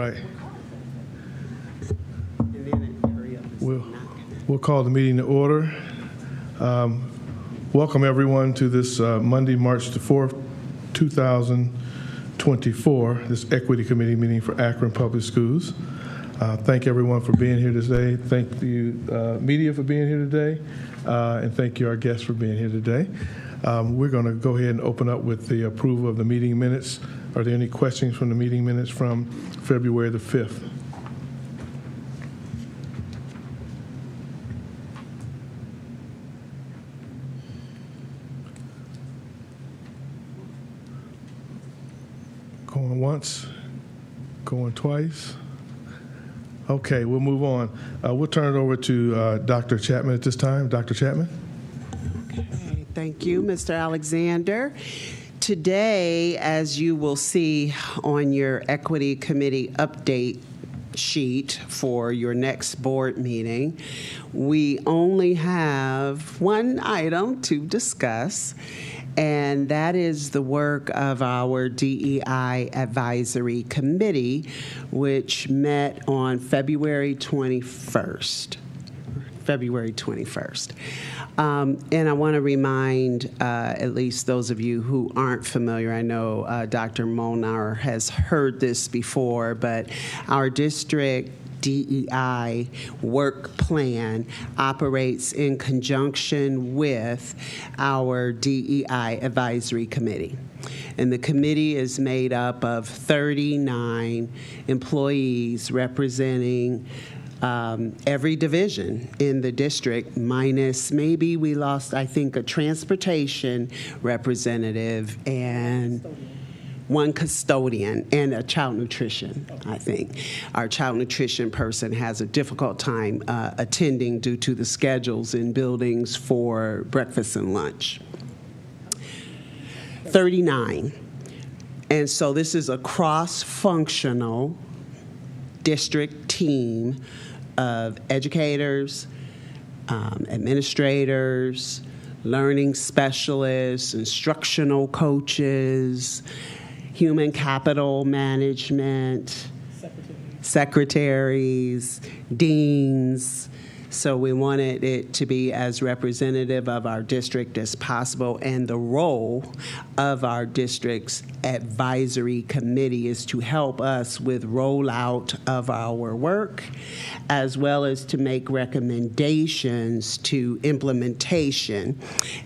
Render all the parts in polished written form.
right. We'll call the meeting to order. Welcome everyone to this Monday, March the 4th, 2024, this Equity Committee meeting for Akron Public Schools. Thank everyone for being here today. Thank you, media, for being here today. And thank you, our guests, for being here today. We're going to go ahead and open up with the approval of the meeting minutes. Are there any questions from the meeting minutes from February the 5th? Going once, going twice. Okay, we'll move on. We'll turn it over to Dr. Chapman at this time. Dr. Chapman? Okay, thank you, Mr. Alexander. Today, as you will see on your Equity Committee update sheet for your next board meeting, we only have one item to discuss, and that is the work of our DEI Advisory Committee, which met on February 21st. And I want to remind at least those of you who aren't familiar, I know Dr. Molnar has heard this before, but our district DEI work plan operates in conjunction with our DEI Advisory Committee. And the committee is made up of 39 employees representing every division in the district, minus maybe we lost, I think, a transportation representative and one custodian and a child nutrition, I think. Our child nutrition person has a difficult time attending due to the schedules in buildings for breakfast and lunch. 39. And so this is a cross-functional district team of educators, administrators, learning specialists, instructional coaches, human capital management, secretaries, deans. So we wanted it to be as representative of our district as possible, and the role of our district's advisory committee is to help us with rollout of our work, as well as to make recommendations to implementation.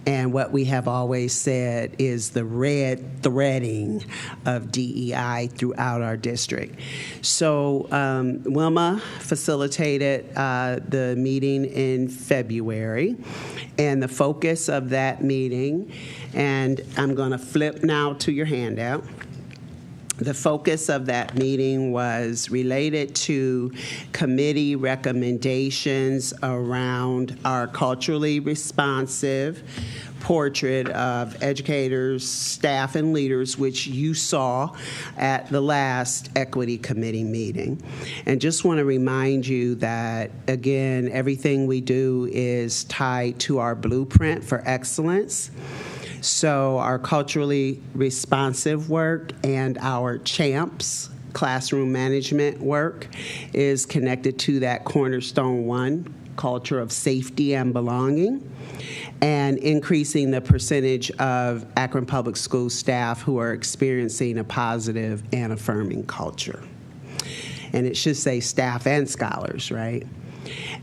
And what we have always said is the red threading of DEI throughout our district. So Wilma facilitated the meeting in February, and the focus of that meeting, and I'm going to flip now to your handout. The focus of that meeting was related to committee recommendations around our culturally responsive portrait of educators, staff, and leaders, which you saw at the last Equity Committee meeting. And just want to remind you that, again, everything we do is tied to our blueprint for excellence. So our culturally responsive work and our CHAMPS, classroom management work, is connected to that cornerstone one, culture of safety and belonging, and increasing the percentage of Akron Public School staff who are experiencing a positive and affirming culture. And it should say staff and scholars, right?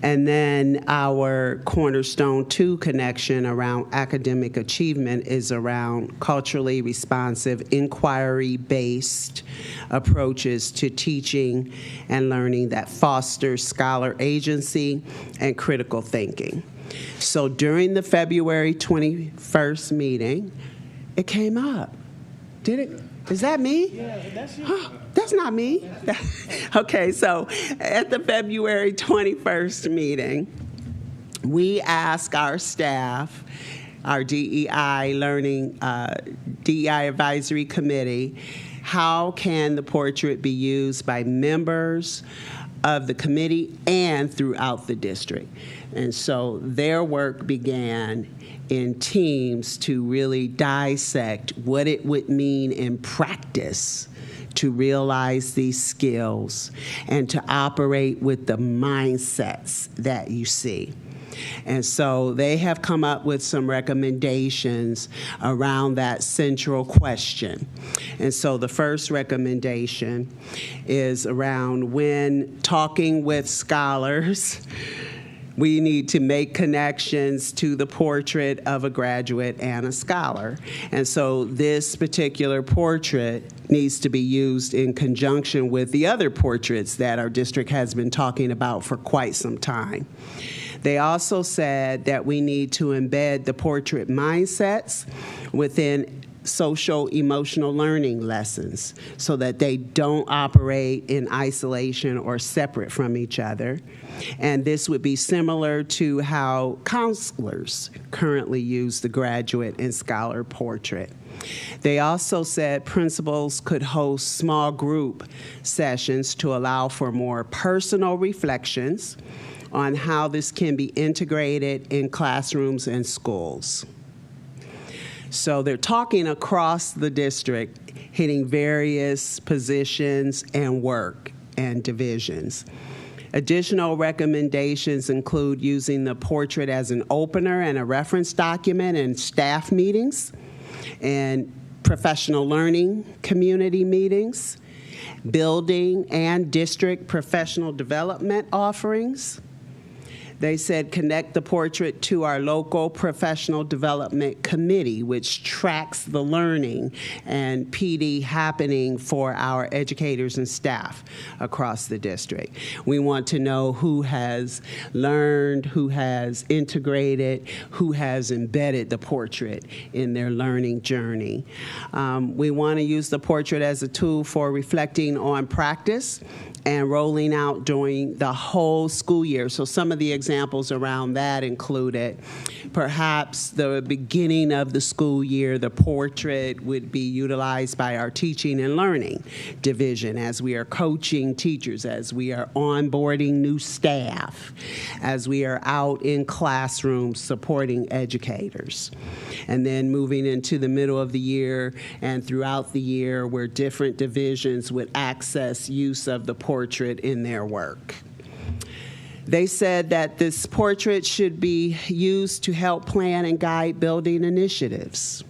And then our Cornerstone 2 connection around academic achievement is around culturally responsive, inquiry-based approaches to teaching and learning that foster scholar agency and critical thinking. So during the February 21st meeting, it came up. Did it? Is that me? Yeah, that's you. That's not me. Okay, so at the February 21st meeting, we asked our staff, our DEI DEI Advisory Committee, how can the portrait be used by members of the committee and throughout the district? And so their work began in teams to really dissect what it would mean in practice to realize these skills and to operate with the mindsets that you see. And so they have come up with some recommendations around that central question. And so the first recommendation is around when talking with scholars, we need to make connections to the portrait of a graduate and a scholar. And so this particular portrait needs to be used in conjunction with the other portraits that our district has been talking about for quite some time. They also said that we need to embed the portrait mindsets within social emotional learning lessons so that they don't operate in isolation or separate from each other. And this would be similar to how counselors currently use the graduate and scholar portrait. They also said principals could host small group sessions to allow for more personal reflections on how this can be integrated in classrooms and schools. So they're talking across the district, hitting various positions and work and divisions. Additional recommendations include using the portrait as an opener and a reference document in staff meetings and professional learning community meetings, building and district professional development offerings. They said connect the portrait to our local professional development committee, which tracks the learning and PD happening for our educators and staff across the district. We want to know who has learned, who has integrated, who has embedded the portrait in their learning journey. We want to use the portrait as a tool for reflecting on practice and rolling out during the whole school year. So some of the examples around that included perhaps the beginning of the school year, the portrait would be utilized by our teaching and learning division as we are coaching teachers, as we are onboarding new staff, as we are out in classrooms supporting educators. And then moving into the middle of the year and throughout the year where different divisions would access use of the portrait in their work. They said that this portrait should be used to help plan and guide building initiatives.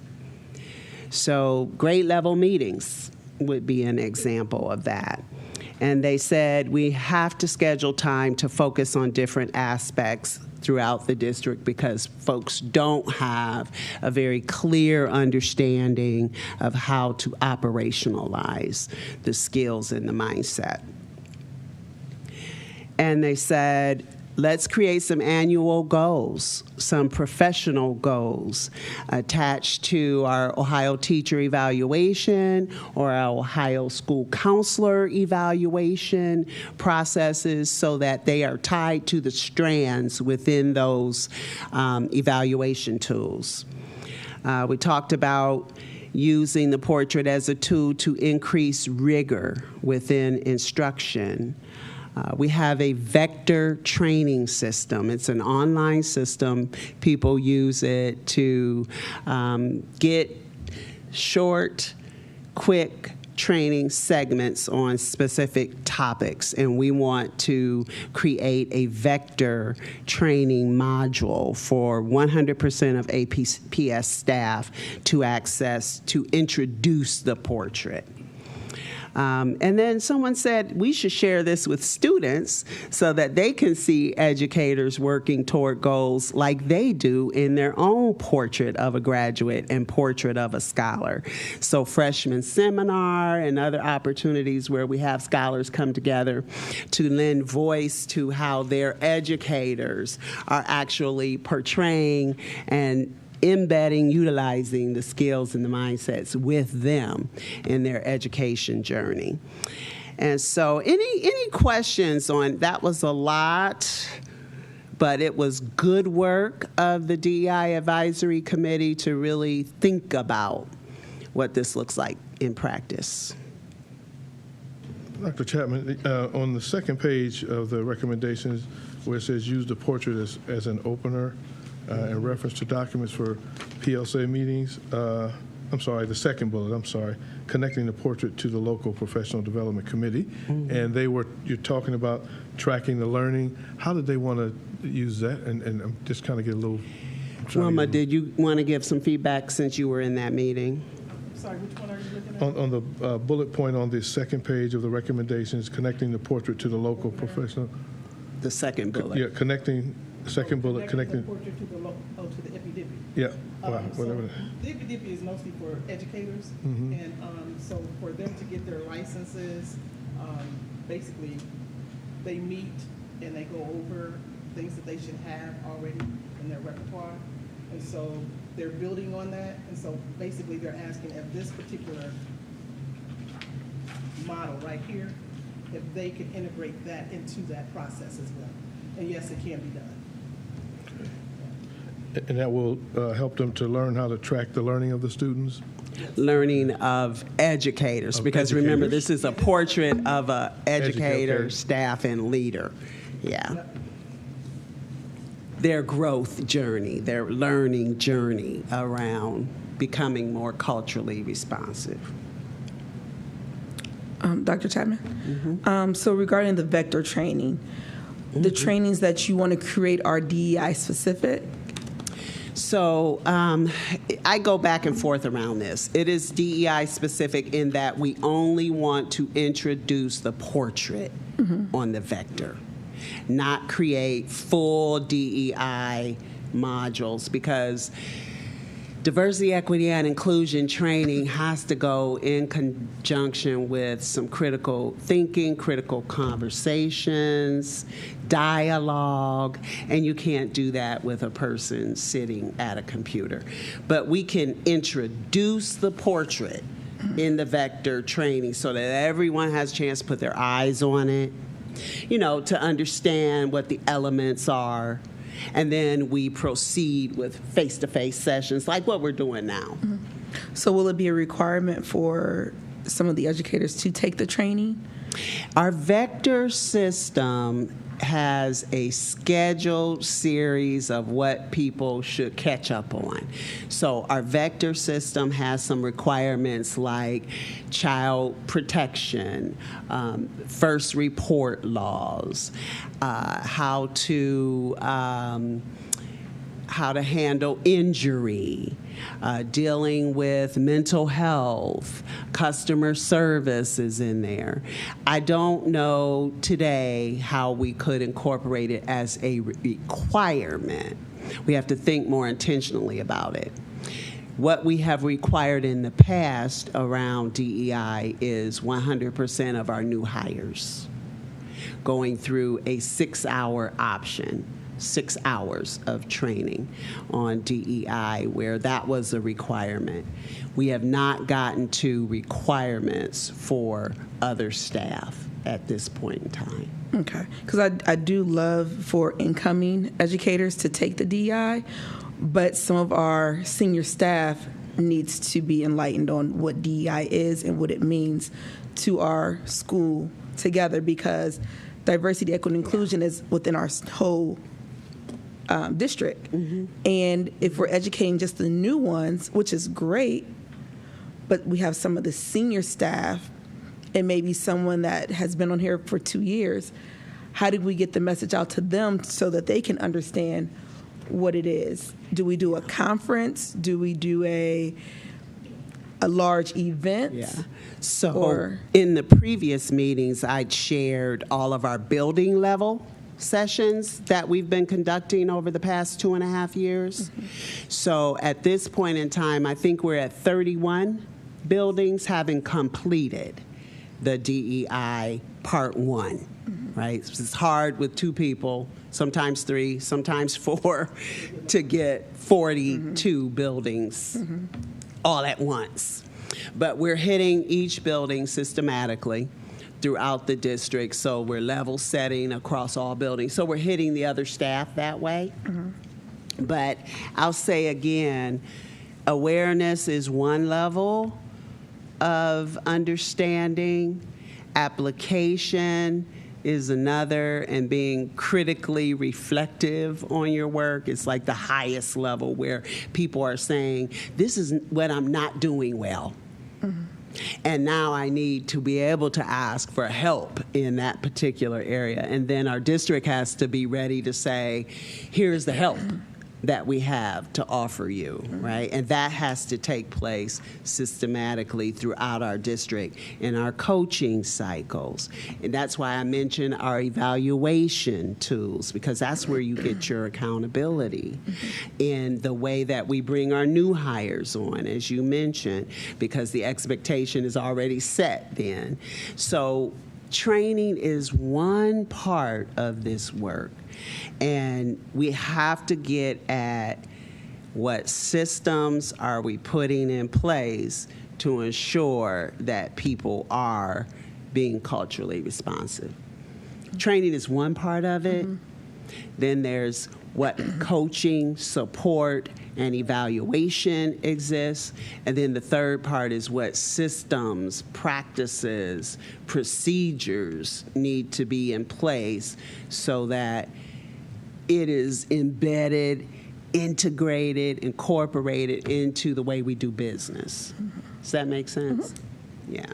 So grade level meetings would be an example of that. And they said we have to schedule time to focus on different aspects throughout the district because folks don't have a very clear understanding of how to operationalize the skills and the mindset. And they said, let's create some annual goals, some professional goals attached to our Ohio teacher evaluation or our Ohio school counselor evaluation processes so that they are tied to the strands within those evaluation tools. We talked about using the portrait as a tool to increase rigor within instruction. We have a vector training system. It's an online system. People use it to get short, quick training segments on specific topics, and we want to create a vector training module for 100% of APS staff to access to introduce the portrait. And then someone said we should share this with students so that they can see educators working toward goals like they do in their own portrait of a graduate and portrait of a scholar. So freshman seminar and other opportunities where we have scholars come together to lend voice to how their educators are actually portraying and embedding, utilizing the skills and the mindsets with them in their education journey. And so any questions on, that was a lot, but it was good work of the DEI Advisory Committee to really think about what this looks like in practice. Dr. Chapman, on the second page of the recommendations where it says use the portrait as an opener in reference to documents for PLSA meetings, the second bullet, connecting the portrait to the local professional development committee. And you're talking about tracking the learning. How did they want to use that? And I'm just kind of get a little. Wilma, did you want to give some feedback since you were in that meeting? Sorry, which one are you looking at? On the bullet point on the second page of the recommendations, connecting the portrait to the local professional. The second bullet. Yeah, connecting, second bullet, Connecting connecting. the portrait to to the Epi-Dippy. Yeah, wow, So whatever. the Epi-Dippy is mostly for educators, and so for them to get their licenses, basically, they meet and they go over things that they should have already in their repertoire, and so they're building on that, and so basically they're asking if this particular model right here, if they can integrate that into that process as well. And yes, it can be done. And that will help them to learn how to track the learning of the students? Learning of educators, because remember, educators. this is a portrait of a educator, okay. staff, and leader. Yeah. Their growth journey, their learning journey around becoming more culturally responsive. Dr. Chapman? So regarding the vector training, the trainings that you want to create are DEI specific? So I go back and forth around this. It is DEI specific in that we only want to introduce the portrait on the vector, not create full DEI modules, because diversity, equity, and inclusion training has to go in conjunction with some critical thinking, critical conversations, dialogue, and you can't do that with a person sitting at a computer. But we can introduce the portrait in the vector training so that everyone has a chance to put their eyes on it, to understand what the elements are. And then we proceed with face-to-face sessions like what we're doing now. So will it be a requirement for some of the educators to take the training? Our vector system has a scheduled series of what people should catch up on. So our vector system has some requirements like child protection, first report laws, how to handle injury, dealing with mental health, customer service is in there. I don't know today how we could incorporate it as a requirement. We have to think more intentionally about it. What we have required in the past around DEI is 100% of our new hires going through a 6-hour option. 6 hours of training on DEI, where that was a requirement. We have not gotten to requirements for other staff at this point in time. Okay, because I do love for incoming educators to take the DEI, but some of our senior staff needs to be enlightened on what DEI is and what it means to our school together, because diversity, equity, and inclusion is within our whole district. And if we're educating just the new ones, which is great, but we have some of the senior staff and maybe someone that has been on here for 2 years, how do we get the message out to them so that they can understand what it is? Do we do a conference? Do we do a large event? Yeah. So in the previous meetings, I'd shared all of our building level sessions that we've been conducting over the past 2.5 years. So at this point in time, I think we're at 31 buildings having completed the DEI Part 1, right? It's hard with 2 people, sometimes 3, sometimes 4, to get 42 buildings all at once. But we're hitting each building systematically throughout the district, so we're level setting across all buildings. So we're hitting the other staff that way. But I'll say again, awareness is one level of understanding, application is another, and being critically reflective on your work is like the highest level where people are saying, this is what I'm not doing well. And now I need to be able to ask for help in that particular area. And then our district has to be ready to say, here's the help that we have to offer you, right? And that has to take place systematically throughout our district in our coaching cycles. And that's why I mentioned our evaluation tools, because that's where you get your accountability in the way that we bring our new hires on, as you mentioned, because the expectation is already set then. So training is one part of this work. And we have to get at what systems are we putting in place to ensure that people are being culturally responsive. Training is one part of it. Then there's what coaching, support, and evaluation exists. And then the third part is what systems, practices, procedures need to be in place so that it is embedded, integrated, incorporated into the way we do business. Does that make sense? Yeah.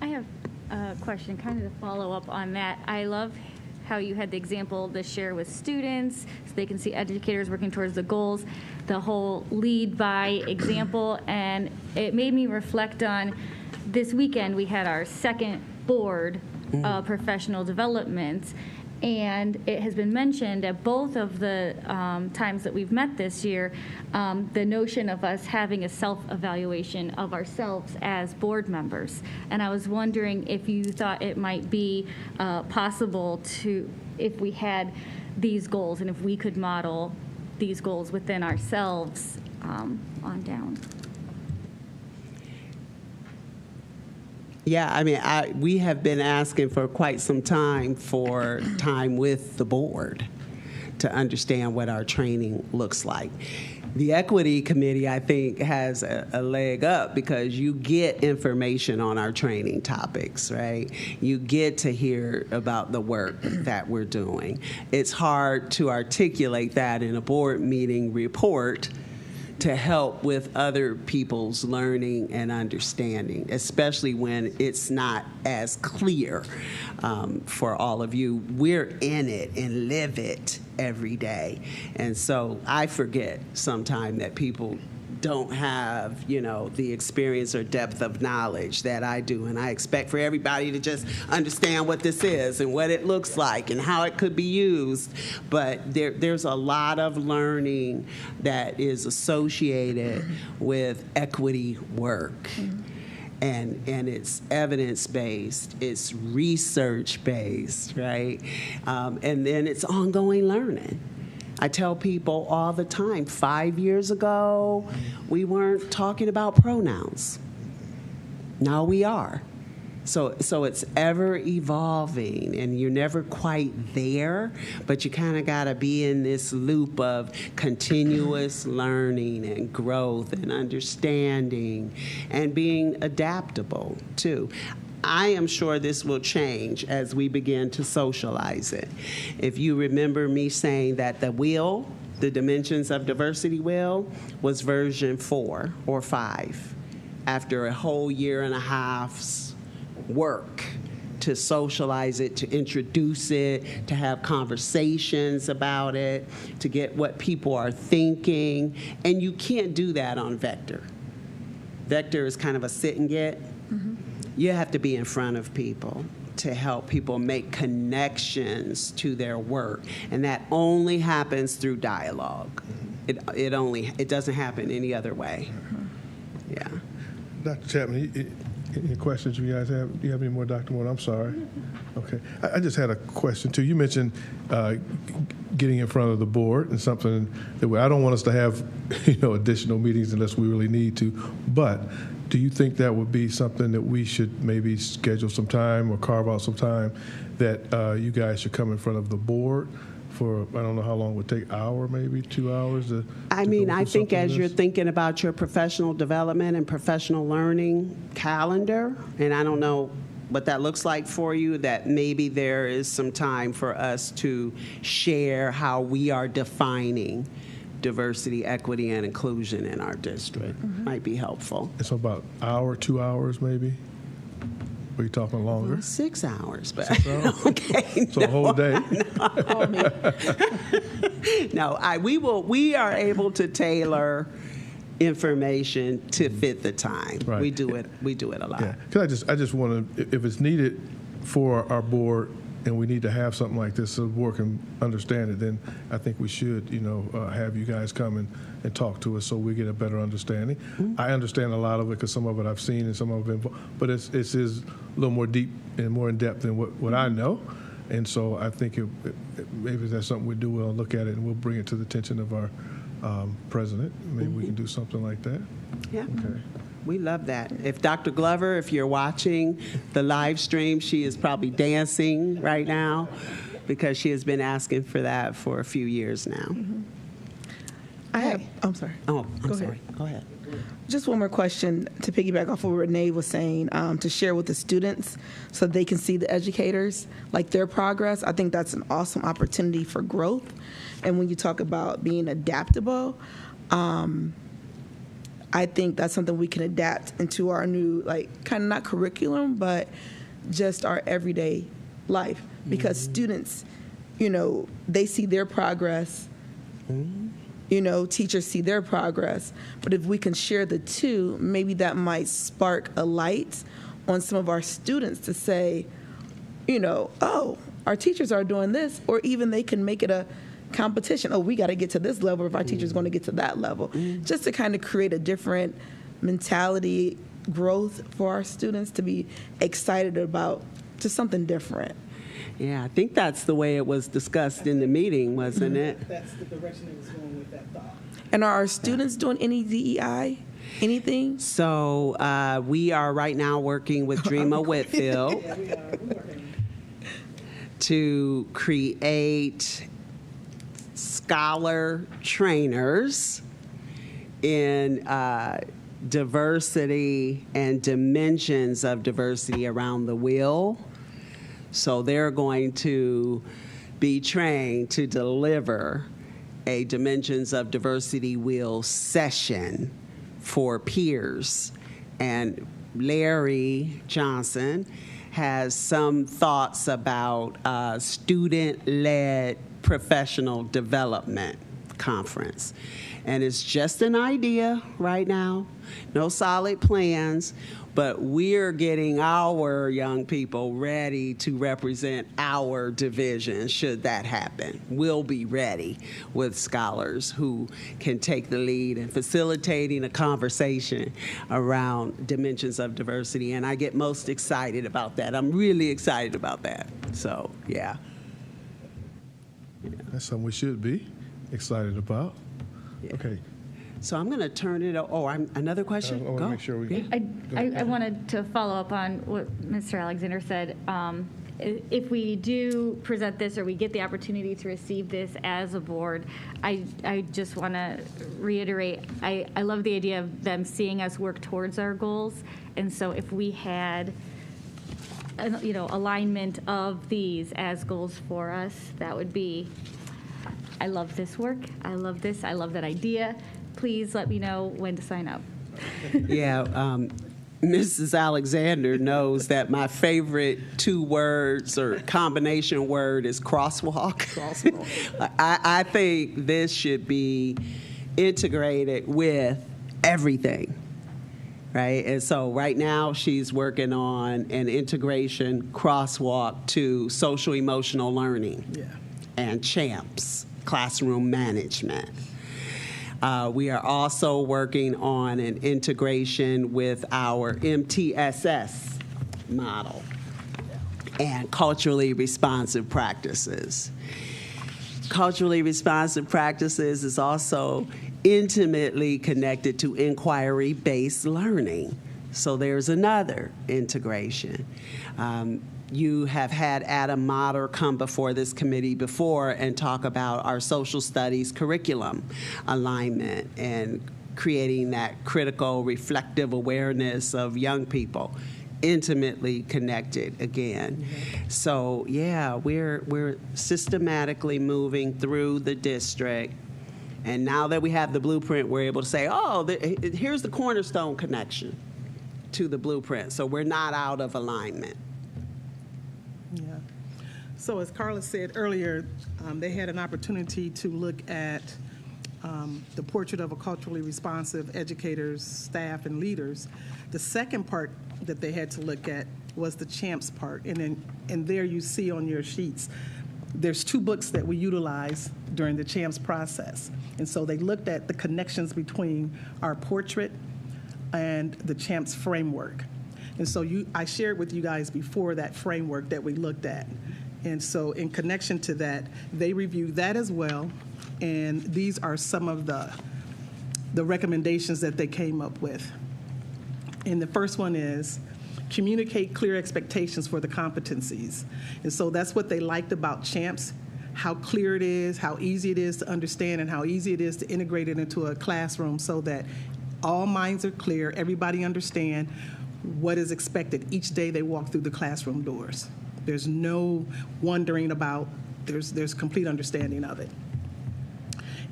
I have a question kind of to follow up on that. I love how you had the example to share with students so they can see educators working towards the goals, the whole lead by example, and it made me reflect on this weekend we had our second board professional development, and it has been mentioned at both of the times that we've met this year, the notion of us having a self-evaluation of ourselves as board members. And I was wondering if you thought it might be possible to, if we had these goals and if we could model these goals within ourselves on down. Yeah, I mean, we have been asking for quite some time for time with the board to understand what our training looks like. The Equity Committee, I think, has a leg up because you get information on our training topics, right? You get to hear about the work that we're doing. It's hard to articulate that in a board meeting report to help with other people's learning and understanding, especially when it's not as clear for all of you. We're in it and live it every day. And so I forget sometimes that people don't have, the experience or depth of knowledge that I do. And I expect for everybody to just understand what this is and what it looks like and how it could be used. But there's a lot of learning that is associated with equity work. And it's evidence-based, it's research-based, right? And then it's ongoing learning. I tell people all the time, 5 years ago, we weren't talking about pronouns. Now we are. So it's ever evolving, and you're never quite there, but you kind of got to be in this loop of continuous learning and growth and understanding and being adaptable, too. I am sure this will change as we begin to socialize it. If you remember me saying that the wheel, the Dimensions of Diversity wheel, was version 4 or 5 after a whole year and a half's work to socialize it, to introduce it, to have conversations about it, to get what people are thinking. And you can't do that on Vector. Vector is kind of a sit and get. You have to be in front of people to help people make connections to their work. And that only happens through dialogue. It doesn't happen any other way. Yeah. Dr. Chapman, any questions you guys have? Do you have any more, Dr. Moore? I'm sorry. Okay. I just had a question, too. You mentioned getting in front of the board and something that I don't want us to have, additional meetings unless we really need to. But do you think that would be something that we should maybe schedule some time or carve out some time that you guys should come in front of the board for, I don't know how long it would take, an hour, maybe 2 hours? I think as you're thinking about your professional development and professional learning calendar, and I don't know what that looks like for you, that maybe there is some time for us to share how we are defining diversity, equity, and inclusion in our district. Might be helpful. It's about hour, 2 hours maybe? Are you talking longer? 6 hours, but 6 hours? okay. So a whole day? No, we are able to tailor information to fit the time. Right. We do it a lot. Yeah, because I just want to, if it's needed for our board and we need to have something like this so the board can understand it, then I think we should, have you guys come and talk to us so we get a better understanding. I understand a lot of it because some of it I've seen and some of it, but it is a little more deep and more in depth than what I know. And so I think maybe that's something we do. We'll look at it and we'll bring it to the attention of our president. Maybe we can do something like that. Yeah. Okay. We love that. If Dr. Glover, if you're watching the live stream, she is probably dancing right now because she has been asking for that for a few years now. I'm sorry. Oh, I'm Go sorry. ahead. Go ahead. Just one more question to piggyback off of what Renee was saying, to share with the students so they can see the educators, like their progress. I think that's an awesome opportunity for growth. And when you talk about being adaptable, I think that's something we can adapt into our new, kind of not curriculum, but just our everyday life. Because students, they see their progress. Teachers see their progress. But if we can share the two, maybe that might spark a light on some of our students to say, oh, our teachers are doing this, or even they can make it a competition. Oh, we got to get to this level if our teacher's going to get to that level. Just to kind of create a different mentality growth for our students to be excited about just something different. Yeah, I think that's the way it was discussed in the meeting, wasn't it? That's the direction it was going with that thought. And are our students doing any DEI? Anything? So we are right now working with Dreama Whitfield Yeah, we are. We're working. to create scholar trainers in diversity and dimensions of diversity around the wheel. So they're going to be trained to deliver a Dimensions of Diversity Wheel session for peers. And Larry Johnson has some thoughts about student-led professional development conference. And it's just an idea right now, no solid plans, but we're getting our young people ready to represent our division should that happen. We'll be ready with scholars who can take the lead in facilitating a conversation around dimensions of diversity, and I get most excited about that. I'm really excited about that. So, yeah. That's something we should be excited about. Yeah. Okay. So I'm going to turn it over. Another question? I want to Go. make sure we. I wanted to follow up on what Mr. Alexander said. If we do present this or we get the opportunity to receive this as a board, I just want to reiterate, I love the idea of them seeing us work towards our goals. And so if we had alignment of these as goals for us, that would be, I love this work. I love this. I love that idea. Please let me know when to sign up. Yeah, Mrs. Alexander knows that my favorite 2 words or combination word is crosswalk. I think this should be integrated with everything, right? And so right now she's working on an integration crosswalk to social emotional learning and CHAMPS, classroom management. We are also working on an integration with our MTSS model and culturally responsive practices. Culturally responsive practices is also intimately connected to inquiry-based learning. So there's another integration. You have had Adam Motter come before this committee before and talk about our social studies curriculum alignment and creating that critical, reflective awareness of young people. intimately connected again. So yeah, we're systematically moving through the district, and now that we have the blueprint, we're able to say, oh, here's the cornerstone connection to the blueprint. So we're not out of alignment. Yeah. So as Carla said earlier, they had an opportunity to look at the portrait of a culturally responsive educators, staff, and leaders. The second part that they had to look at was the CHAMPS part. And there you see on your sheets, there's 2 books that we utilize during the CHAMPS process. And so they looked at the connections between our portrait and the CHAMPS framework. And so I shared with you guys before that framework that we looked at. And so in connection to that, they reviewed that as well. And these are some of the recommendations that they came up with. And the first one is communicate clear expectations for the competencies. And so that's what they liked about CHAMPS, how clear it is, how easy it is to understand, and how easy it is to integrate it into a classroom so that all minds are clear, everybody understand what is expected each day they walk through the classroom doors. There's no wondering about, there's complete understanding of it.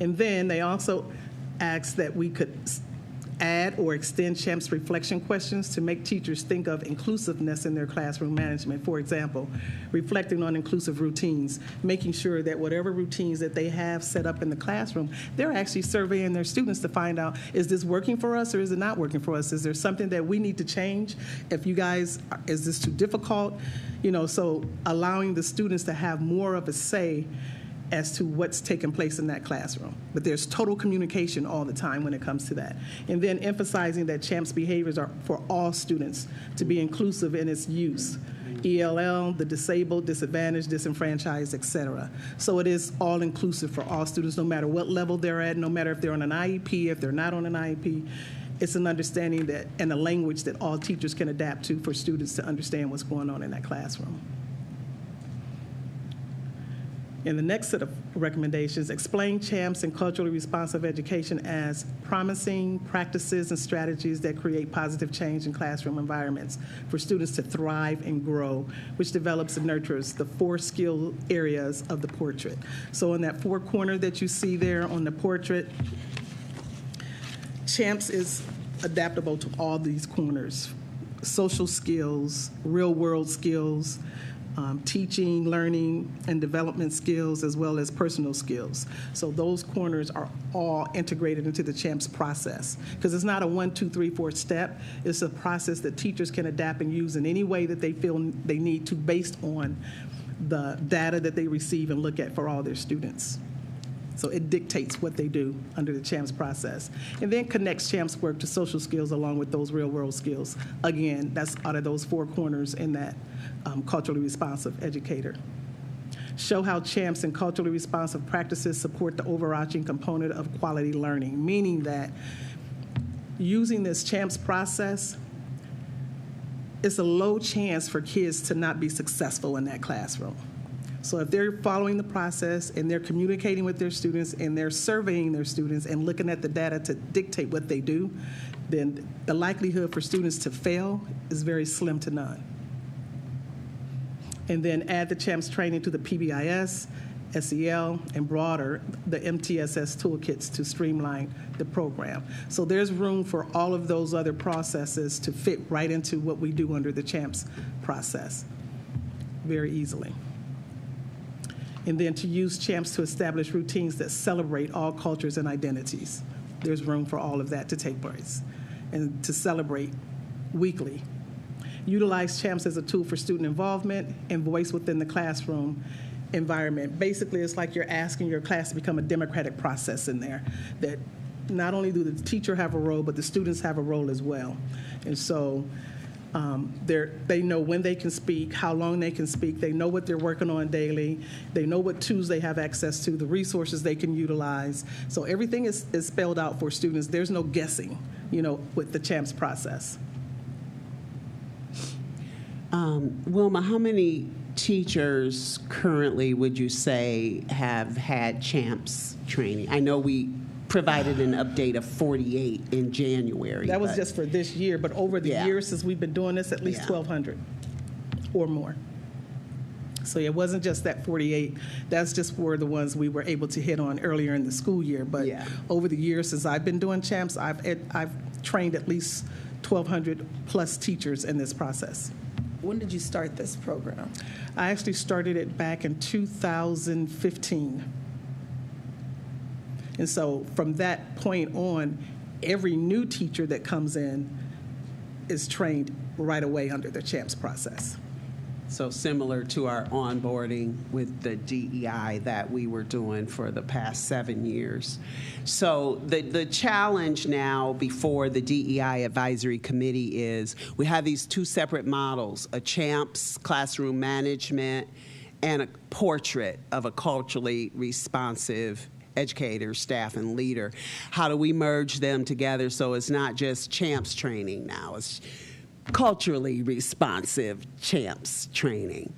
And then they also asked that we could add or extend CHAMPS reflection questions to make teachers think of inclusiveness in their classroom management. For example, reflecting on inclusive routines, making sure that whatever routines that they have set up in the classroom, they're actually surveying their students to find out, is this working for us or is it not working for us? Is there something that we need to change? If you guys, is this too difficult? So allowing the students to have more of a say as to what's taking place in that classroom. But there's total communication all the time when it comes to that. And then emphasizing that CHAMPS behaviors are for all students to be inclusive in its use. ELL, the disabled, disadvantaged, disenfranchised, et cetera. So it is all inclusive for all students, no matter what level they're at, no matter if they're on an IEP, if they're not on an IEP. It's an understanding that, and a language that all teachers can adapt to for students to understand what's going on in that classroom. In the next set of recommendations, explain CHAMPS and culturally responsive education as promising practices and strategies that create positive change in classroom environments for students to thrive and grow, which develops and nurtures the 4 skill areas of the portrait. So in that 4 corner that you see there on the portrait, CHAMPS is adaptable to all these corners: social skills, real world skills, teaching, learning, and development skills, as well as personal skills. So those corners are all integrated into the CHAMPS process, because it's not a 1, 2, 3, 4 step. It's a process that teachers can adapt and use in any way that they feel they need to, based on the data that they receive and look at for all their students. So it dictates what they do under the CHAMPS process. And then connects CHAMPS work to social skills along with those real world skills. Again, that's out of those 4 corners in that culturally responsive educator. Show how CHAMPS and culturally responsive practices support the overarching component of quality learning, meaning that using this CHAMPS process, it's a low chance for kids to not be successful in that classroom. So if they're following the process and they're communicating with their students and they're surveying their students and looking at the data to dictate what they do, then the likelihood for students to fail is very slim to none. And then add the CHAMPS training to the PBIS, SEL, and broader, the MTSS toolkits to streamline the program. So there's room for all of those other processes to fit right into what we do under the CHAMPS process very easily. And then to use CHAMPS to establish routines that celebrate all cultures and identities. There's room for all of that to take place, and to celebrate weekly. Utilize CHAMPS as a tool for student involvement and voice within the classroom environment. Basically, it's like you're asking your class to become a democratic process in there, that not only do the teacher have a role, but the students have a role as well. And so they know when they can speak, how long they can speak. They know what they're working on daily. They know what tools they have access to, the resources they can utilize. So everything is spelled out for students. There's no guessing, with the CHAMPS process. Wilma, how many teachers currently would you say have had CHAMPS training? I know we provided an update of 48 in January. That was but- just for this year, but over the Yeah. years since we've been doing this, at least Yeah. 1,200 or more. So it wasn't just that 48. That's just for the ones we were able to hit on earlier in the school year. But Yeah. over the years since I've been doing CHAMPS, I've trained at least 1,200 plus teachers in this process. When did you start this program? I actually started it back in 2015. And so from that point on, every new teacher that comes in is trained right away under the CHAMPS process. So similar to our onboarding with the DEI that we were doing for the past 7 years. So the challenge now before the DEI Advisory Committee is we have these two separate models, a CHAMPS, classroom management, and a portrait of a culturally responsive educator, staff, and leader. How do we merge them together so it's not just CHAMPS training now, it's culturally responsive CHAMPS training,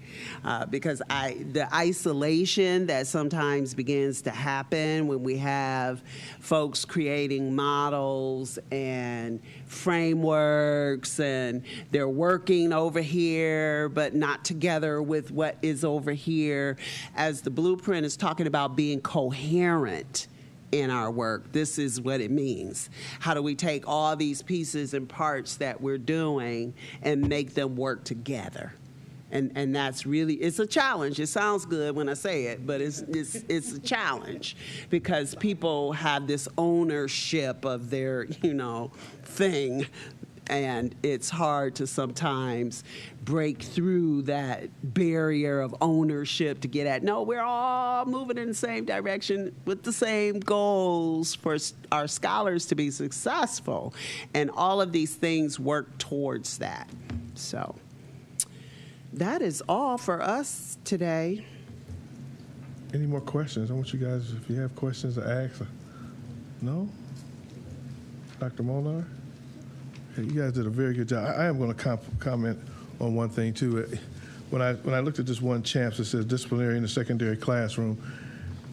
because the isolation that sometimes begins to happen when we have folks creating models and frameworks and they're working over here but not together with what is over here, as the blueprint is talking about being coherent in our work. This is what it means. How do we take all these pieces and parts that we're doing and make them work together? And that's really, it's a challenge. It sounds good when I say it, but it's a challenge because people have this ownership of their, thing. And it's hard to sometimes break through that barrier of ownership to get at, no, we're all moving in the same direction with the same goals for our scholars to be successful. And all of these things work towards that. So that is all for us today. Any more questions? I want you guys, if you have questions to ask. No? Dr. Molnar? You guys did a very good job. I am going to comment on one thing too. When I looked at this one CHAMPS that says disciplinary in the secondary classroom,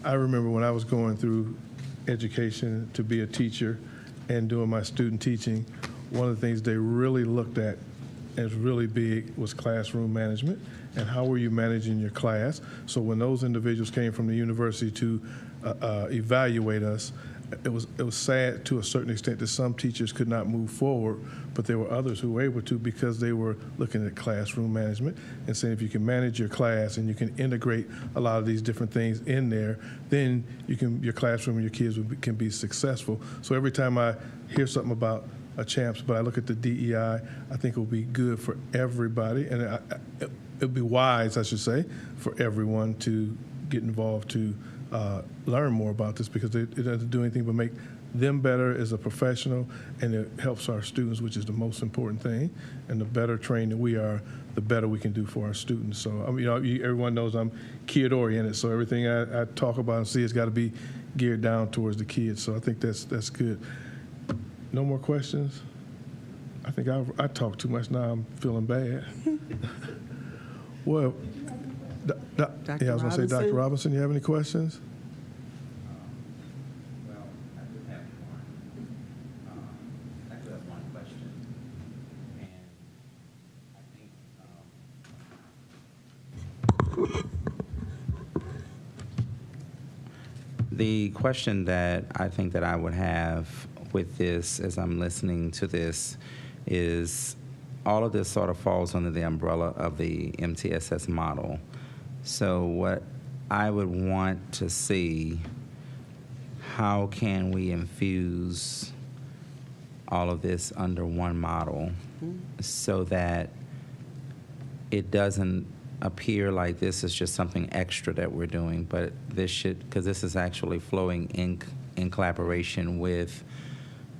I remember when I was going through education to be a teacher and doing my student teaching, one of the things they really looked at as really big was classroom management and how were you managing your class. So when those individuals came from the university to evaluate us, it was sad to a certain extent that some teachers could not move forward, but there were others who were able to because they were looking at classroom management and saying if you can manage your class and you can integrate a lot of these different things in there, then your classroom and your kids can be successful. So every time I hear something about a CHAMPS, but I look at the DEI, I think it will be good for everybody, and it would be wise, I should say, for everyone to get involved to learn more about this because it doesn't do anything but make them better as a professional, and it helps our students, which is the most important thing. And the better trained that we are, the better we can do for our students. So, everyone knows I'm kid-oriented, so everything I talk about and see has got to be geared down towards the kids. So I think that's good. No more questions? I think I talked too much. Now I'm feeling bad. Well, I was going to say, Dr. Robinson, you have any questions? Well, I do have one question. And I think the question that I think that I would have with this as I'm listening to this is all of this sort of falls under the umbrella of the MTSS model. So what I would want to see, how can we infuse all of this under one model so that it doesn't appear like this is just something extra that we're doing, but this should, because this is actually flowing in collaboration with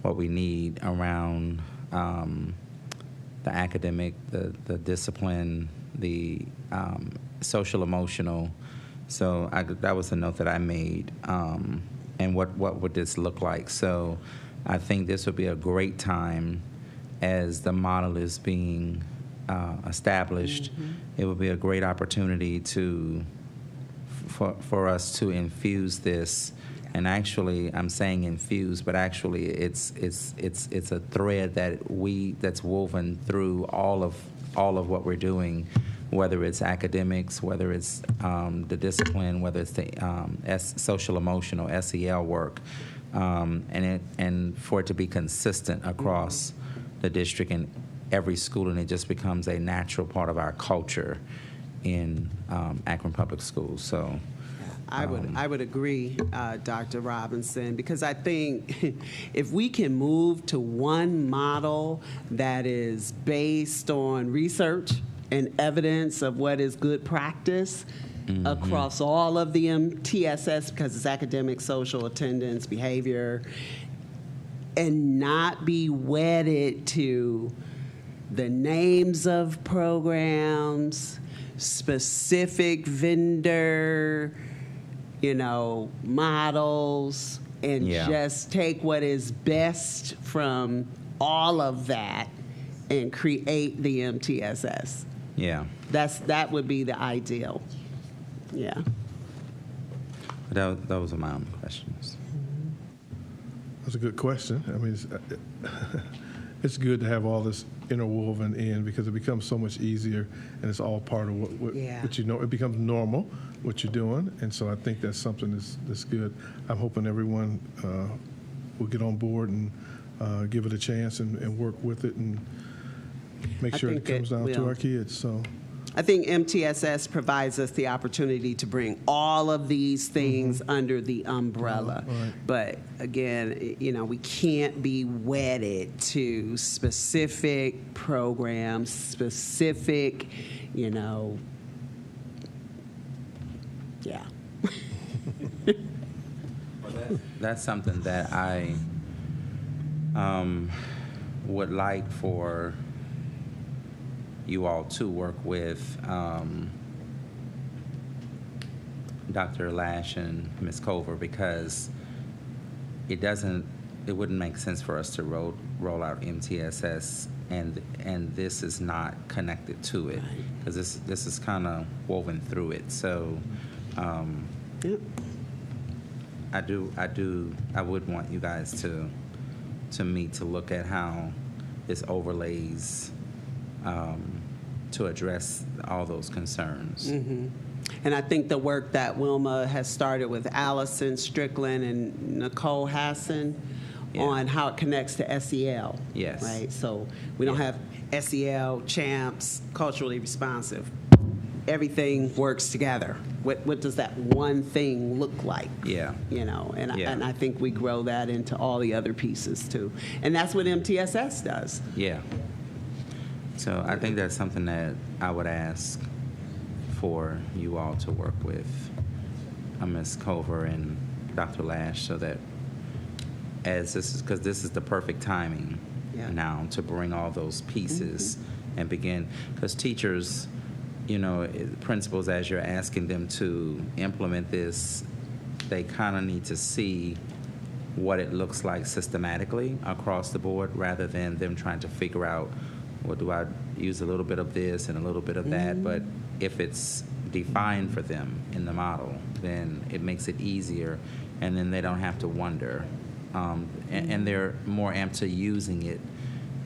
what we need around the academic, the discipline, the social emotional. So that was the note that I made. And what would this look like? So I think this would be a great time as the model is being established. It would be a great opportunity for us to infuse this And actually, I'm saying infuse, but actually, it's a thread that's woven through all of what we're doing, whether it's academics, whether it's the discipline, whether it's the social emotional SEL work, and for it to be consistent across the district and every school, and it just becomes a natural part of our culture in Akron Public Schools. So. I would agree, Dr. Robinson, because I think if we can move to one model that is based on research and evidence of what is good practice across all of the MTSS, because it's academic, social, attendance, behavior, and not be wedded to the names of programs, specific vendor, models, and just take what is best from all of that and create the MTSS. Yeah. That would be the ideal. Yeah. Those are my own questions. That's a good question. I mean, it's good to have all this interwoven in because it becomes so much easier, and it's all part of what it becomes normal what you're doing, and so I think that's something that's good. I'm hoping everyone will get on board and give it a chance and work with it and make sure it comes down to our kids. So. I think MTSS provides us the opportunity to bring all of these things under the umbrella. Right. But again, we can't be wedded to specific programs, specific, yeah. That's something that I would like for you all to work with Dr. Lash and Ms. Culver, because it wouldn't make sense for us to roll out MTSS and this is not connected to it, because this is kind of woven through it. So I would want you guys to meet to look at how this overlays to address all those concerns. Mm-hmm. And I think the work that Wilma has started with Allison Strickland and Nicole Hassan on how it connects to SEL. Yes. Right? So we don't have SEL, CHAMPS, culturally responsive. Everything works together. What does that one thing look like? Yeah. And I think we grow that into all the other pieces too. And that's what MTSS does. Yeah. So I think that's something that I would ask for you all to work with Ms. Culver and Dr. Lash, so that because this is the perfect timing now to bring all those pieces and begin, because teachers, principals, as you're asking them to implement this, they kind of need to see what it looks like systematically across the board, rather than them trying to figure out, well, do I use a little bit of this and a little bit of that? But if it's defined for them in the model, then it makes it easier, and then they don't have to wonder. And they're more amped to using it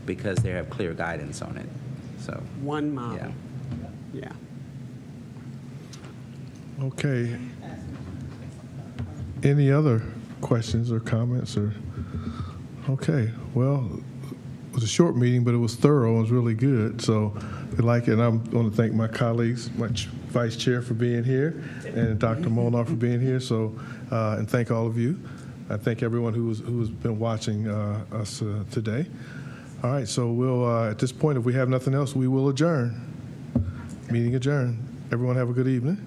because they have clear guidance on it. So one model. Yeah. Okay. Any other questions or comments? Okay. Well, it was a short meeting, but it was thorough. It was really good. So we like it. And I want to thank my colleagues, my vice chair for being here, and Dr. Molnar for being here. So, and thank all of you. I thank everyone who's been watching us today. All right. So we'll, at this point, if we have nothing else, we will adjourn. Meeting adjourned. Everyone have a good evening.